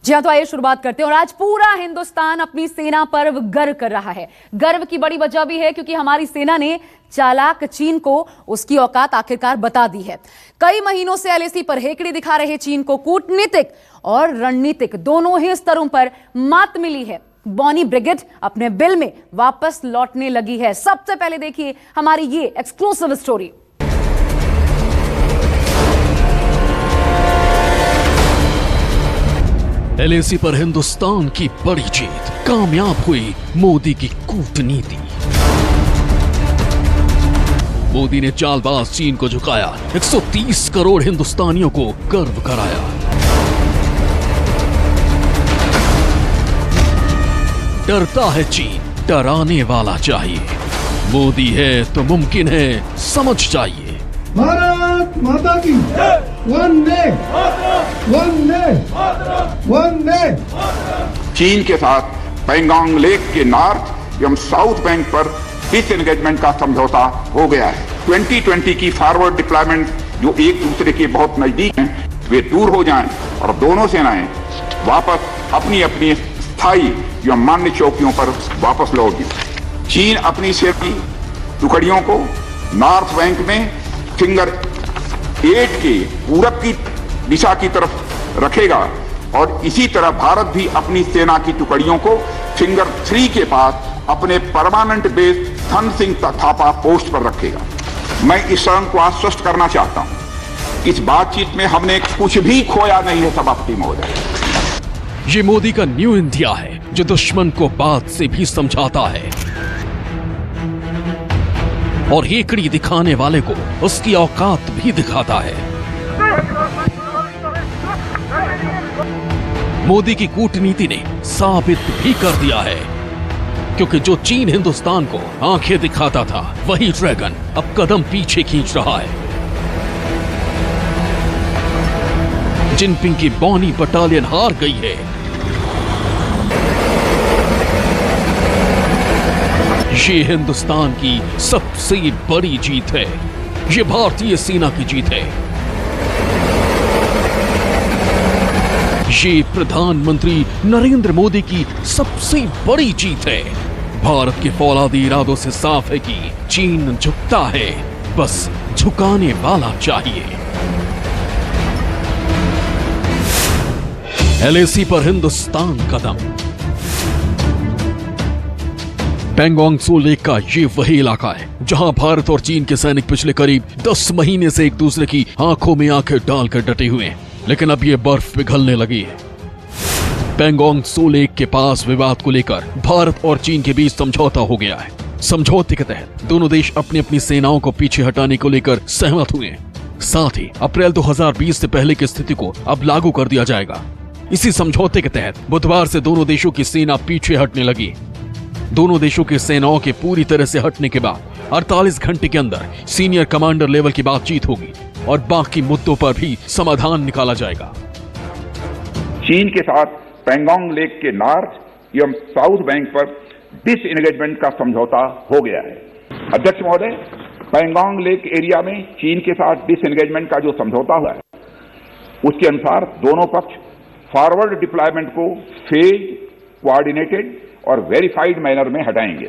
जी हाँ, तो आइए शुरुआत करते हैं। और आज पूरा हिंदुस्तान अपनी सेना पर गर्व कर रहा है। गर्व की बड़ी वजह भी है क्योंकि हमारी सेना ने चालाक चीन को उसकी औकात आखिरकार बता दी है। कई महीनों से एलएसी पर हेकड़ी दिखा रहे चीन को कूटनीतिक और रणनीतिक दोनों ही स्तरों पर मात मिली है। बॉनी ब्रिगेड अपने बिल में वापस लौटने लगी है। सबसे पहले देखिए हमारी ये एक्सक्लूसिव स्टोरी। एलएसी पर हिंदुस्तान की बड़ी जीत, कामयाब हुई मोदी की कूटनीति। मोदी ने चालबाज चीन को झुकाया, 130 करोड़ हिंदुस्तानियों को गर्व कराया। डरता है चीन, डराने वाला चाहिए। मोदी है तो मुमकिन है, समझ जाइए। भारत माता की वंदे वंदे वंदे। चीन के साथ पैंगोंग लेक के नॉर्थ एवं साउथ बैंक पर डिसएंगेजमेंट का समझौता हो गया है। 2020 की फॉरवर्ड डिप्लॉयमेंट जो एक दूसरे के बहुत नजदीक हैं, वे दूर हो जाएं और दोनों सेनाएं वापस अपनी अपनी स्थायी एवं मान्य चौकियों पर वापस लौटी। चीन अपनी सेना की टुकड़ियों को नॉर्थ बैंक में फिंगर 8 के पूरब की दिशा की तरफ रखेगा और इसी तरह भारत भी अपनी सेना की टुकड़ियों को फिंगर 3 के पास अपने permanent base Dhan Singh Thapa post पर रखेगा। मैं इस शरण को आश्वस्त करना चाहता हूं, इस बातचीत में हमने कुछ भी खोया नहीं है सभापति महोदय। ये मोदी का न्यू इंडिया है जो दुश्मन को बात से भी समझाता है और हेकड़ी दिखाने वाले को उसकी औकात भी दिखाता है। मोदी की कूटनीति ने साबित भी कर दिया है, क्योंकि जो चीन हिंदुस्तान को आंखें दिखाता था, वही ड्रैगन अब कदम पीछे खींच रहा है। जिनपिंग की बॉनी बटालियन हार गई है। ये हिंदुस्तान की सबसे बड़ी जीत है। ये भारतीय सेना की जीत है। ये प्रधानमंत्री नरेंद्र मोदी की सबसे बड़ी जीत है। भारत के फौलादी इरादों से साफ है कि चीन झुकता है, बस झुकाने वाला चाहिए। एलएसी पर हिंदुस्तान कदम। पैंगोंग त्सो लेक का ये वही इलाका है जहां भारत और चीन के सैनिक पिछले करीब 10 महीने से एक दूसरे की आंखों में आंखें डालकर डटे हुए हैं, लेकिन अब ये बर्फ पिघलने लगी है। पैंगोंग त्सो लेक के पास विवाद को लेकर भारत और चीन के बीच समझौता हो गया है। समझौते के तहत दोनों देश अपनी अपनी सेनाओं को पीछे हटाने को लेकर सहमत हुए हैं। साथ ही अप्रैल 2020 से पहले की स्थिति को अब लागू कर दिया जाएगा। इसी समझौते के तहत बुधवार से दोनों देशों की सेना पीछे हटने लगी। दोनों देशों की सेनाओं के पूरी तरह से हटने के बाद 48 घंटे के अंदर सीनियर कमांडर लेवल की बातचीत होगी और बाकी मुद्दों पर भी समाधान निकाला जाएगा। चीन के साथ पैंगोंग लेक के नॉर्थ एवं साउथ बैंक पर डिसएंगेजमेंट का समझौता हो गया है। अध्यक्ष महोदय, पैंगोंग लेक एरिया में चीन के साथ डिसएंगेजमेंट का जो समझौता हुआ है, उसके अनुसार दोनों पक्ष फॉरवर्ड डिप्लॉयमेंट को फेज, कोऑर्डिनेटेड और वेरीफाइड मैनर में हटाएंगे।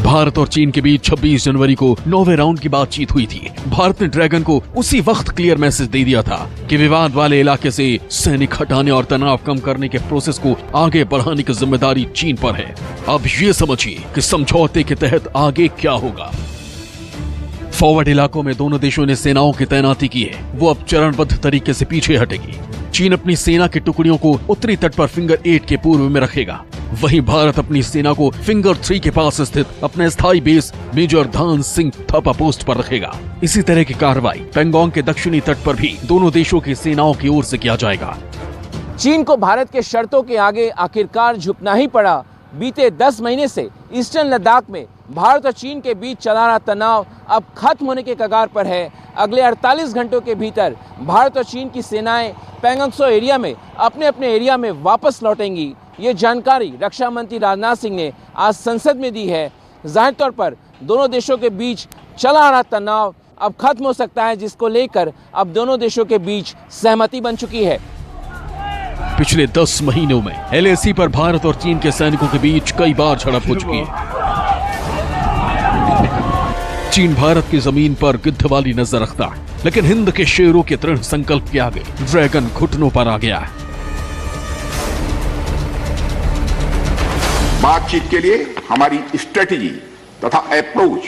भारत और चीन के बीच 26 जनवरी को 9वें राउंड की बातचीत हुई थी। भारत ने ड्रैगन को उसी वक्त क्लियर मैसेज दे दिया था कि विवाद वाले इलाके से सैनिक हटाने और तनाव कम करने के प्रोसेस को आगे बढ़ाने की जिम्मेदारी चीन पर है। अब ये समझिए कि समझौते के तहत आगे क्या होगा। फॉरवर्ड इलाकों में दोनों देशों ने सेनाओं की तैनाती की है, वो अब चरणबद्ध तरीके से पीछे हटेगी। चीन अपनी सेना की टुकड़ियों को उत्तरी तट पर फिंगर 8 के पूर्व में रखेगा, वहीं भारत अपनी सेना को फिंगर 3 के पास स्थित अपने स्थायी base major Dhan Singh Thapa post पर रखेगा। इसी तरह की कार्रवाई पैंगोंग के दक्षिणी तट पर भी दोनों देशों की सेनाओं की ओर से किया जाएगा। चीन को भारत के शर्तों के आगे आखिरकार झुकना ही पड़ा। बीते 10 महीने से ईस्टर्न लद्दाख में भारत और चीन के बीच चला रहा तनाव अब खत्म होने के कगार पर है। अगले 48 घंटों के भीतर भारत और चीन की सेनाएं पैंगोंग त्सो एरिया में अपने अपने एरिया में वापस लौटेंगी। ये जानकारी रक्षा मंत्री राजनाथ सिंह ने आज संसद में दी है। जाहिर तौर पर दोनों देशों के बीच चला आ रहा तनाव अब खत्म हो सकता है, जिसको लेकर अब दोनों देशों के बीच सहमति बन चुकी है। पिछले 10 महीनों में LAC पर भारत और चीन के सैनिकों के बीच कई बार झड़प हो चुकी है। चीन भारत की जमीन पर गिद्ध वाली नजर रखता है, लेकिन हिंद के शेरों के दृढ़ संकल्प के आगे ड्रैगन घुटनों पर आ गया है। बातचीत के लिए हमारी स्ट्रेटेजी तथा अप्रोच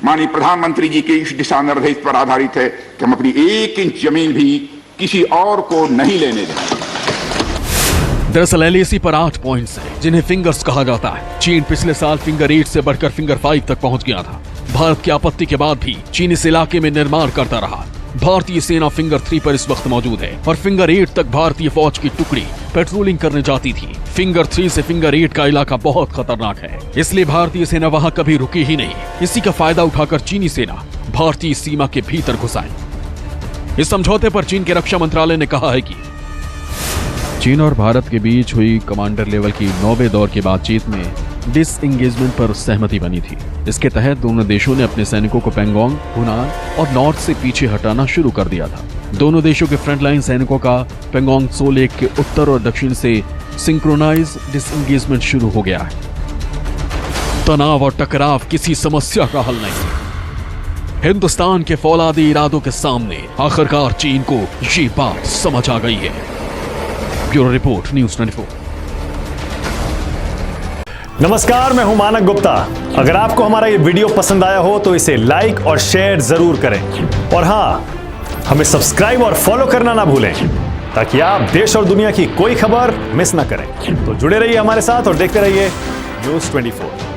माननीय प्रधानमंत्री जी के इस दिशा निर्देश पर आधारित है कि हम अपनी 1 इंच जमीन भी किसी और को नहीं लेने देंगे। दरअसल LAC पर 8 पॉइंट्स हैं, जिन्हें फिंगर्स कहा जाता है। चीन पिछले साल फिंगर 8 से बढ़कर फिंगर 5 तक पहुंच गया था। भारत की आपत्ति के बाद भी चीन इस इलाके में निर्माण करता रहा। भारतीय सेना फिंगर 3 पर इस वक्त मौजूद है और फिंगर 8 तक भारतीय फौज की टुकड़ी पेट्रोलिंग करने जाती थी। फिंगर 3 से फिंगर 8 का इलाका बहुत खतरनाक है, इसलिए भारतीय सेना वहां कभी रुकी ही नहीं। इसी का फायदा उठाकर चीनी सेना भारतीय सीमा के भीतर घुस आई। इस समझौते पर चीन के रक्षा मंत्रालय ने कहा है कि चीन और भारत के बीच हुई कमांडर लेवल की 9वें दौर की बातचीत में डिसएंगेजमेंट पर सहमति बनी थी। इसके तहत दोनों देशों ने अपने सैनिकों को पेंगोंग, हुनान और नॉर्थ से पीछे हटाना शुरू कर दिया था। दोनों देशों के फ्रंटलाइन सैनिकों का पेंगोंग त्सो लेक के उत्तर और दक्षिण से सिंक्रोनाइज डिसएंगेजमेंट शुरू हो गया है। तनाव और टकराव किसी समस्या का हल नहीं। हिंदुस्तान के फौलादी इरादों के सामने आखिरकार चीन को ये बात समझ आ गई है। Bureau report, news 24। नमस्कार, मैं हूं मानक गुप्ता। अगर आपको हमारा ये वीडियो पसंद आया हो तो इसे लाइक और शेयर जरूर करें और हां, हमें सब्सक्राइब और फॉलो करना ना भूलें ताकि आप देश और दुनिया की कोई खबर मिस ना करें। तो जुड़े रहिए हमारे साथ और देखते रहिए न्यूज़ 24।